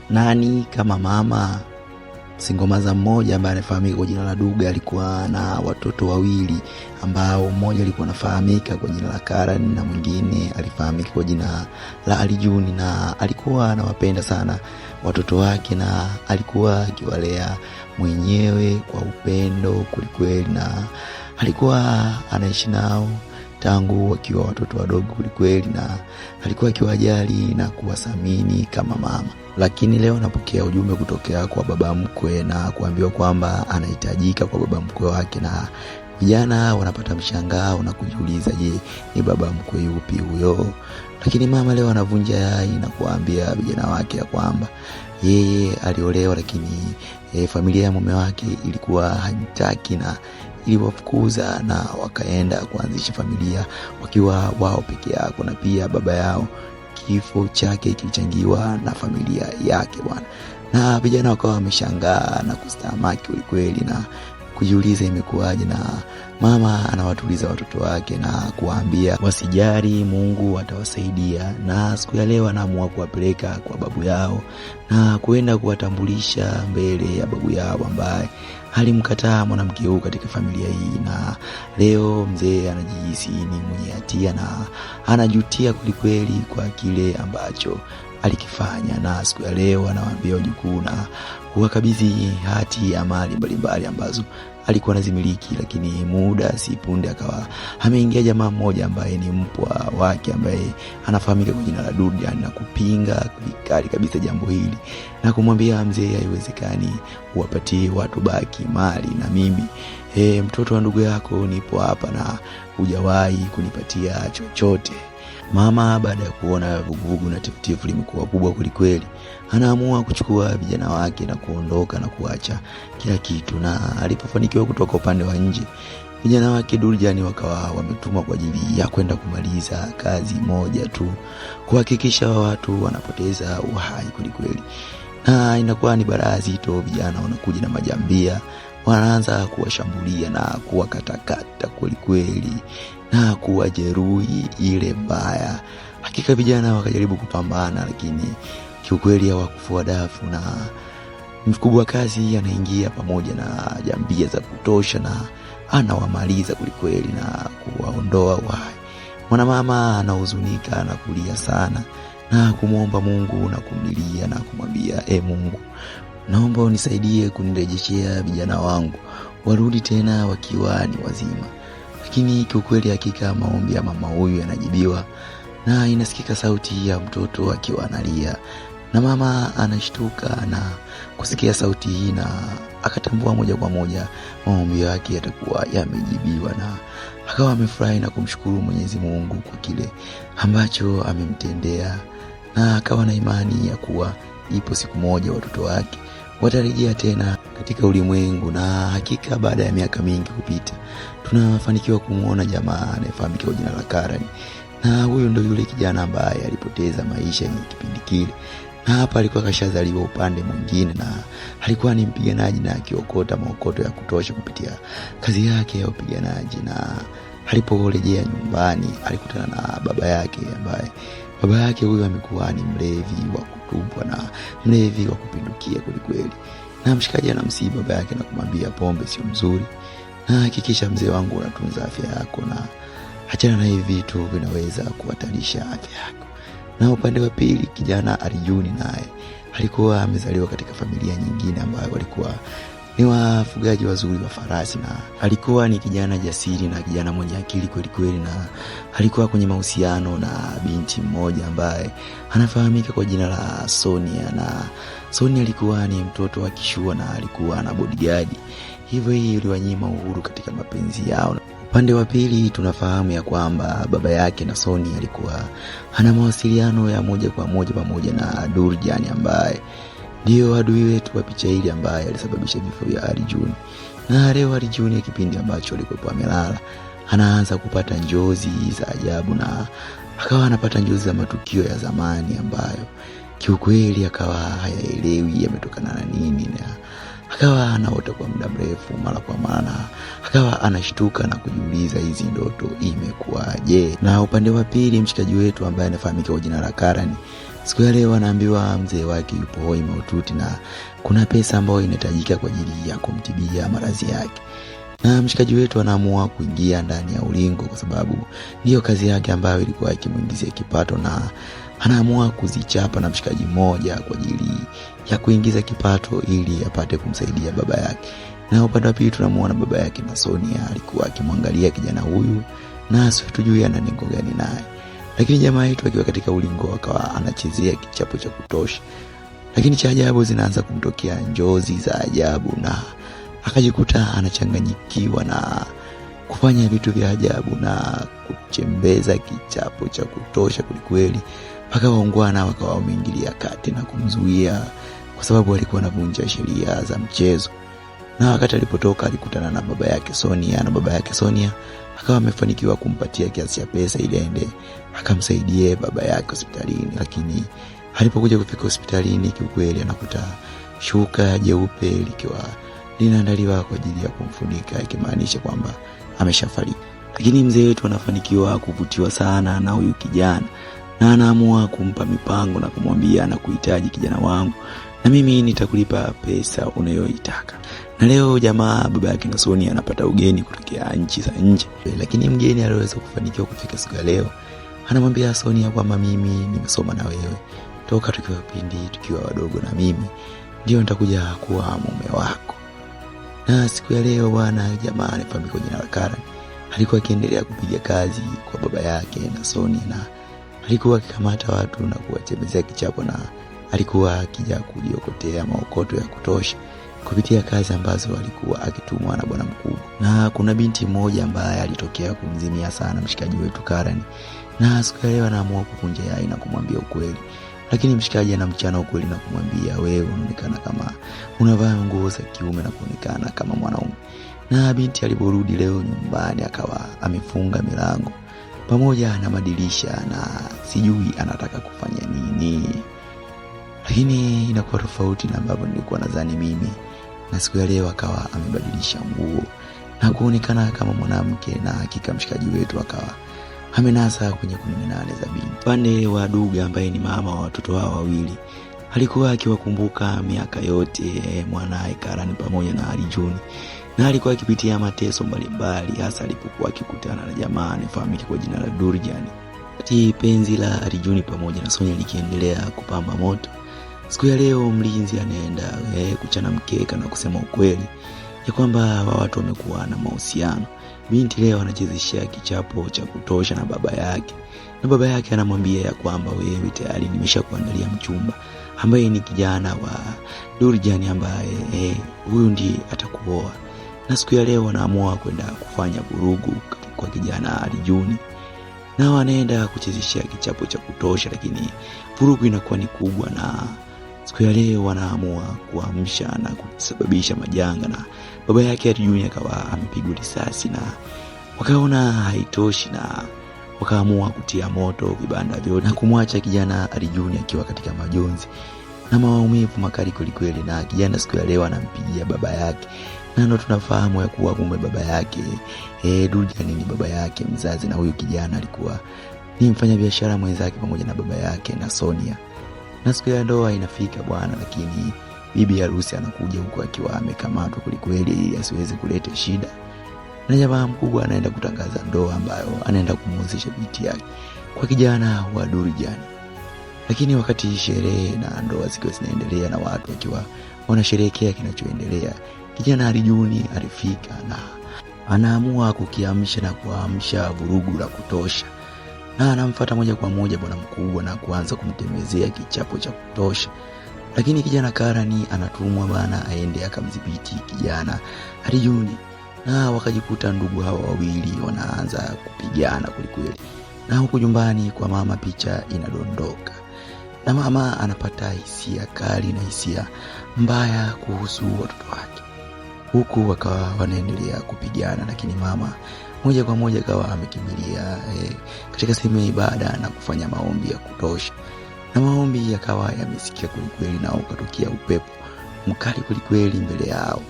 Nani kama mama? Singomaza mmoja ambaye anafahamika kwa jina la Duga alikuwa na watoto wawili, ambao mmoja alikuwa anafahamika kwa jina la Karen na mwingine alifahamika kwa jina la Alijuni, na alikuwa anawapenda sana watoto wake na alikuwa akiwalea mwenyewe kwa upendo kulikweli, na alikuwa anaishi nao tangu wakiwa watoto wadogo kulikweli, na alikuwa akiwajali na kuwasamini kama mama. Lakini leo napokea ujumbe kutokea kwa baba mkwe na kuambiwa kwamba anahitajika kwa baba mkwe wake, na vijana wanapata mshangao na kujiuliza, je, ni baba mkwe yupi huyo? Lakini mama leo anavunja yai na kuambia vijana wake ya kwamba yeye aliolewa, lakini familia ya mume wake ilikuwa haitaki na iliwafukuza na wakaenda kuanzisha familia wakiwa wao peke yao, na pia baba yao kifo chake kilichangiwa na familia yake bwana. Na vijana wakawa wameshangaa na kustamaki kweli na kujiuliza imekuwaje, na mama anawatuliza watoto wake na kuwaambia wasijari, Mungu atawasaidia. Na siku ya leo anaamua kuwapeleka kwa babu yao na kuenda kuwatambulisha mbele ya babu yao ambaye alimkataa mwanamke huyu katika familia hii. Na leo mzee anajihisi ni mwenye hatia na anajutia kweli kwa kile ambacho alikifanya. Na siku ya leo anawaambia wajukuu na kuwakabidhi hati ya mali mbalimbali ambazo alikuwa anazimiliki, lakini muda si punde akawa ameingia jamaa mmoja ambaye ni mpwa wake ambaye anafahamika kwa jina la Durjan na kupinga vikali kabisa jambo hili na kumwambia mzee haiwezekani uwapatie watu baki mali, na mimi mtoto wa ndugu yako nipo hapa na hujawahi kunipatia chochote. Mama baada ya kuona vuguvugu na tifutifu limekuwa kubwa kulikweli, anaamua kuchukua vijana wake na kuondoka na kuacha kila kitu. Na alipofanikiwa kutoka upande wa nje, vijana wake Durjan wakawa wametumwa kwa ajili ya kwenda kumaliza kazi moja tu, kuhakikisha watu wanapoteza uhai kulikweli. Na inakuwa ni balaa zito, vijana wanakuja na majambia, wanaanza kuwashambulia na kuwakatakata kweli na kuwajeruhi ile mbaya. Hakika vijana wakajaribu kupambana, lakini kiukweli hawakufua dafu, na mkubwa kazi anaingia pamoja na jambia za kutosha na anawamaliza kweli na kuwaondoa uhai. Mwanamama anahuzunika na kulia sana na kumwomba Mungu na kumlilia na kumwambia, Mungu, naomba unisaidie kunirejeshea vijana wangu warudi tena wakiwa ni wazima. Lakini kiukweli hakika maombi ya mama huyu yanajibiwa, na inasikika sauti ya mtoto akiwa analia, na mama anashtuka na kusikia sauti hii na akatambua moja kwa moja maombi yake yatakuwa yamejibiwa, na akawa amefurahi na kumshukuru Mwenyezi Mungu kwa kile ambacho amemtendea, na akawa na imani ya kuwa ipo siku moja watoto wake watarejea tena katika ulimwengu. Na hakika baada ya miaka mingi kupita, tunafanikiwa kumuona jamaa anayefahamika kwa jina la Karen, na huyu ndio yule kijana ambaye alipoteza maisha ni kipindi kile, na hapa alikuwa kashazaliwa upande mwingine, na alikuwa ni mpiganaji na akiokota maokoto ya kutosha kupitia kazi yake ya upiganaji. Na aliporejea nyumbani alikutana na baba yake ambaye baba yake huyu amekuwa ni mlevi wa kutupwa na mlevi wa kupindukia kweli. Na mshikaji anamsihi baba yake na kumwambia pombe sio mzuri, na hakikisha mzee wangu unatunza afya yako na achana na hivi vitu vinaweza kuhatarisha afya yako. Na upande wa pili kijana Alijuni naye alikuwa amezaliwa katika familia nyingine ambayo walikuwa ni wafugaji wazuri wa farasi, na alikuwa ni kijana jasiri na kijana mwenye akili kweli, na alikuwa kwenye mahusiano na binti mmoja ambaye anafahamika kwa jina la Sonia, na Sonia alikuwa ni mtoto wa kishua na alikuwa na bodyguard. Hivyo hii iliwanyima uhuru katika mapenzi yao. Upande wa pili tunafahamu ya kwamba baba yake na Sonia alikuwa ana mawasiliano ya moja kwa moja pamoja na Durjan ambaye ndio adui wetu wa picha hili ambaye alisababisha vifo vya Alijuni. Na leo Alijuni kipindi ambacho alikuwa amelala anaanza kupata njozi za ajabu, na akawa anapata njozi za matukio ya zamani ambayo kiukweli akawa hayaelewi yametokana na nini, na akawa anaota kwa muda mrefu mara kwa mara, akawa anashtuka na kujiuliza hizi ndoto imekuwaje. Na upande wa pili mshikaji wetu ambaye anafahamika kwa jina la Karen, Siku ya leo anaambiwa mzee wake yupo hoi mahututi na kuna pesa ambayo inahitajika kwa ajili ya kumtibia maradhi yake. Na mshikaji wetu anaamua kuingia ndani ya ulingo kwa sababu ndiyo kazi yake ambayo ilikuwa ikimuingizia kipato, na anaamua kuzichapa na mshikaji mmoja kwa ajili ya kuingiza kipato ili apate kumsaidia baba yake. Na upande wa pili tunamuona baba yake na Sonia alikuwa akimwangalia kijana huyu na asitujui ana lengo gani naye. Lakini jamaa yetu akiwa katika ulingo akawa anachezea kichapo cha kutosha. Lakini cha ajabu zinaanza kumtokea njozi za ajabu na akajikuta anachanganyikiwa na kufanya vitu vya ajabu na kuchembeza kichapo cha kutosha kulikweli, mpaka waungwana wakawa wameingilia kati na kumzuia kwa sababu alikuwa anavunja sheria za mchezo. Na wakati alipotoka alikutana na baba yake Sonia, na baba yake Sonia akawa amefanikiwa kumpatia kiasi cha pesa ili aende akamsaidie baba yake hospitalini. Lakini alipokuja kufika hospitalini kiukweli anakuta shuka jeupe likiwa linaandaliwa kwa ajili ya kumfunika, ikimaanisha kwamba ameshafariki. Lakini mzee wetu anafanikiwa kuvutiwa sana na huyu kijana na anaamua kumpa mipango na kumwambia na kuhitaji kijana wangu na mimi nitakulipa pesa unayoitaka. Na leo jamaa baba yake na Sonia anapata ugeni kutokea nchi za nje. Lakini mgeni aliweza kufanikiwa kufika siku ya leo. Anamwambia Sonia kwamba mimi nimesoma na wewe toka tukiwa wadogo na mimi ndio nitakuja kuwa mume wako. Na siku ya leo bwana jamaa anafahamika kwa jina la Karen alikuwa akiendelea kupiga kazi kwa baba yake na Sonia, na alikuwa akikamata watu na kuwachezea kichapo, na alikuwa akija kujiokotea maokoto ya kutosha kupitia kazi ambazo alikuwa akitumwa na bwana mkubwa. Na kuna binti mmoja ambaye alitokea kumzimia sana mshikaji wetu Karen, na siku ya leo anaamua kukunja yai na kumwambia ukweli. Lakini mshikaji anamchana ukweli na kumwambia wewe unaonekana kama unavaa nguo za kiume na kuonekana kama mwanaume. Na binti aliporudi leo nyumbani akawa amefunga milango pamoja na madirisha na sijui anataka kufanya nini. Lakini inakuwa tofauti na ambavyo nilikuwa nadhani mimi. Na siku ya leo akawa amebadilisha nguo na kuonekana kama mwanamke, na hakika mshikaji wetu akawa amenasa kwenye 18 za binti. Pande wa Duga ambaye ni mama wa watoto hao wawili alikuwa akiwakumbuka miaka yote mwanae Karen pamoja na Arjun, na alikuwa akipitia mateso mbalimbali hasa alipokuwa akikutana na jamaa anayefahamika kwa jina la Durjan. Penzi la Arjun pamoja na Sonia likiendelea kupamba moto, siku ya leo mlinzi anaenda kuchana mkeka na kusema ukweli ya kwamba watu wamekuwa na mahusiano. Binti leo anachezeshia kichapo cha kutosha na baba yake, na baba yake anamwambia ya kwamba wewe tayari nimeshakuandalia mchumba ambaye ni kijana wa Durjan ambaye huyu ndiye atakuoa. Na siku ya leo wanaamua kwenda kufanya vurugu kwa kijana Arjun, na wanaenda kuchezeshia kichapo cha kutosha, lakini vurugu inakuwa ni kubwa, na siku ya leo wanaamua kuamsha na kusababisha majanga, na baba yake Arjun akawa amepigwa risasi, na wakaona haitoshi na wakaamua kutia moto vibanda vyote na kumwacha kijana Arjun akiwa katika majonzi na maumivu makali kweli. Na kijana siku ya leo anampigia baba yake, na ndio tunafahamu ya kuwa kumbe baba yake Durjan ni baba yake mzazi, na huyu kijana alikuwa ni mfanyabiashara mwenzake pamoja na baba yake na Sonia. Na siku ya ndoa inafika bwana, lakini bibi harusi anakuja huko akiwa amekamatwa kweli ili asiweze kuleta shida. Na jamaa mkubwa anaenda kutangaza ndoa ambayo anaenda kumuozesha binti yake kwa kijana wa Durjan. Lakini wakati sherehe na ndoa zikiwa zinaendelea na watu wakiwa wanasherehekea kinachoendelea, kijana Arjun alifika na anaamua kukiamsha na kuamsha vurugu la kutosha, na anamfuata moja kwa moja bwana mkubwa na kuanza kumtembezea kichapo cha kutosha. Lakini kijana Karen anatumwa bana aende akamdhibiti kijana Arjun, na wakajikuta ndugu hao wawili wanaanza kupigana kweli. Na huko nyumbani kwa mama picha inadondoka, na mama anapata hisia kali na hisia mbaya kuhusu watoto wake, huku wakawa wanaendelea kupigana. Lakini mama moja kwa moja akawa amekimbilia katika sehemu ya ibada na kufanya maombi ya kutosha, na maombi yakawa yamesikia kweli, na ukatokea upepo mkali kweli mbele yao,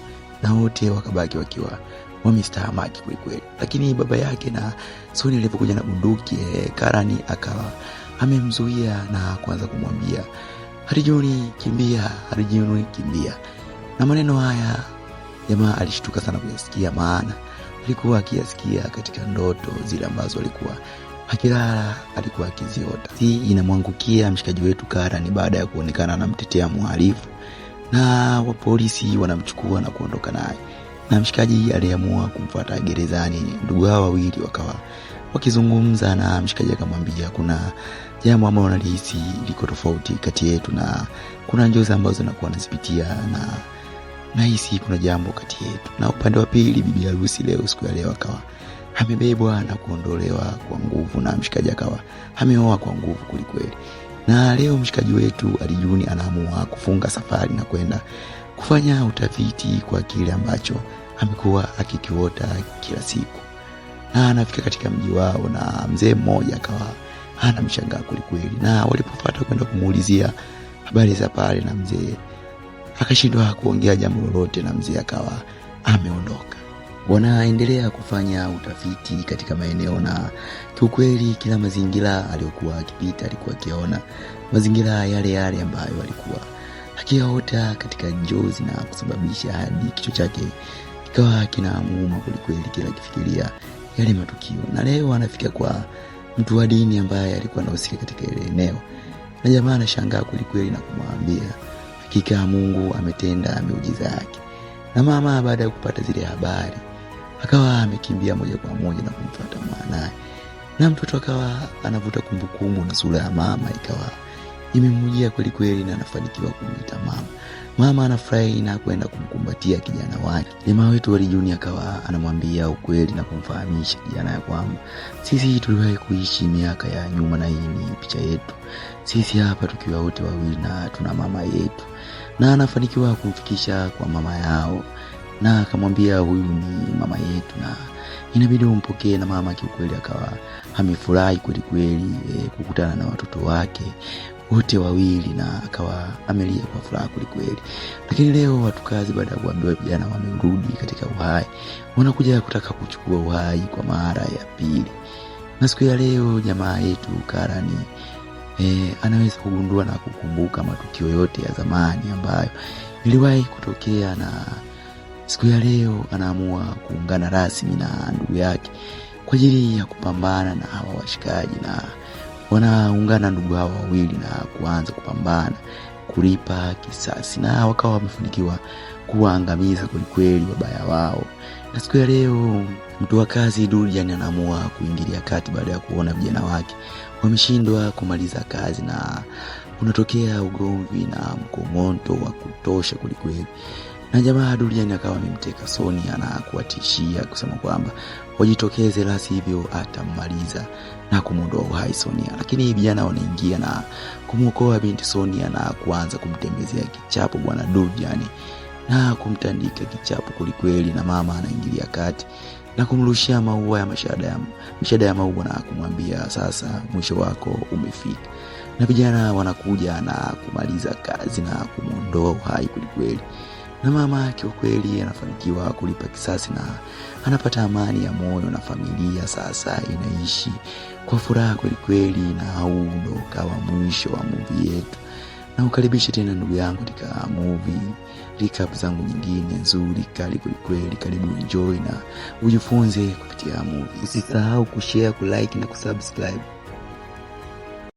na wote wakabaki wakiwa wamestahamaki kweli. Lakini baba yake na Sonia alipokuja na bunduki, Karen akawa amemzuia na kuanza kumwambia, Harijuni kimbia, Harijuni kimbia. Na maneno haya jamaa alishtuka sana kuyasikia, maana alikuwa akiyasikia katika ndoto zile ambazo alikuwa akilala, alikuwa akiziota. Hii inamwangukia mshikaji wetu Karan baada ya kuonekana anamtetea mhalifu, na polisi wanamchukua na kuondoka naye. Na mshikaji aliamua kumfuata gerezani. Ndugu hao wawili wakawa wakizungumza, na mshikaji akamwambia kuna jambo ambalo analihisi liko tofauti kati yetu, na kuna njozi ambazo nakuwa nazipitia, na nahisi kuna jambo kati yetu. Na upande wa pili, bibi harusi leo, siku ya leo, akawa amebebwa na kuondolewa kwa nguvu, na mshikaji akawa ameoa kwa nguvu kulikweli. Na leo mshikaji wetu Harijuni anaamua kufunga safari na kwenda kufanya utafiti kwa kile ambacho amekuwa akikiota kila siku. Na anafika katika mji wao, na mzee mmoja akawa anamshangaa kulikweli, na walipofuata kwenda kumuulizia habari za pale, na mzee akashindwa kuongea jambo lolote, na mzee akawa ameondoka. Wanaendelea kufanya utafiti katika maeneo, na kiukweli kila mazingira aliyokuwa akipita alikuwa akiona mazingira yale yale ambayo alikuwa akiyaota katika njozi, na kusababisha hadi kichwa chake kikawa kinamuuma kulikweli kila kifikiria yale matukio. Na leo anafika kwa mtu wa dini ambaye alikuwa anahusika katika ile eneo, na jamaa anashangaa kulikweli na kumwambia hakika Mungu ametenda miujiza yake. Na mama baada ya kupata zile habari akawa amekimbia moja kwa moja na kumfuata mwanae, na mtoto akawa anavuta kumbukumbu, na sura ya mama ikawa imemjia kweli, na anafanikiwa kumuita mama. Mama anafurahi na kwenda kumkumbatia kijana wake. Jamaa wetu Harijuni akawa anamwambia ukweli na kumfahamisha kijana ya kwamba sisi tuliwahi kuishi miaka ya nyuma, na hii ni picha yetu sisi hapa tukiwa wote wawili, na tuna mama yetu. Na anafanikiwa kumfikisha kwa mama yao, na akamwambia huyu ni mama yetu na inabidi umpokee. Na mama kiukweli akawa amefurahi kweli kukutana na watoto wake wote wawili, na akawa amelia kwa furaha kweli. Lakini leo watu kazi, baada ya kuambiwa vijana wamerudi katika uhai, wanakuja kutaka kuchukua uhai kwa mara ya pili. Na siku ya leo jamaa yetu Karan anaweza kugundua na kukumbuka matukio yote ya zamani ambayo iliwahi kutokea, na siku ya leo anaamua kuungana rasmi na ndugu yake kwa ajili ya kupambana na hawa washikaji. Na wanaungana ndugu hawa wawili na kuanza kupambana kulipa kisasi, na wakawa wamefanikiwa kuwaangamiza kweli wabaya wao. Na siku ya leo mtu wa kazi Durian anaamua kuingilia kati baada ya kuona vijana wake wameshindwa kumaliza kazi, na unatokea ugomvi na mkomonto wa kutosha kweli. Na jamaa Durian akawa amemteka Sonia na kuwatishia kusema kwamba wajitokeze, la sivyo atammaliza na kumuondoa uhai Sonia. Lakini vijana wanaingia na kumuokoa binti Sonia na kuanza kumtembezea kichapo bwana Durian na kumtandika kichapo kweli. Na mama anaingilia kati na kumrushia maua ya mashada ya maua na kumwambia sasa mwisho wako umefika. Na vijana wanakuja na kumaliza kazi na kumuondoa uhai kweli. Na mama kiukweli anafanikiwa kulipa kisasi na anapata amani ya moyo, na familia sasa inaishi kwa furaha kweli. Na huu ndo kawa mwisho wa movie yetu, na ukaribishe tena ndugu yangu katika movie recap zangu nyingine nzuri kali kweli. Karibu enjoy na ujifunze kupitia movie. Usisahau kushare, kulike na kusubscribe.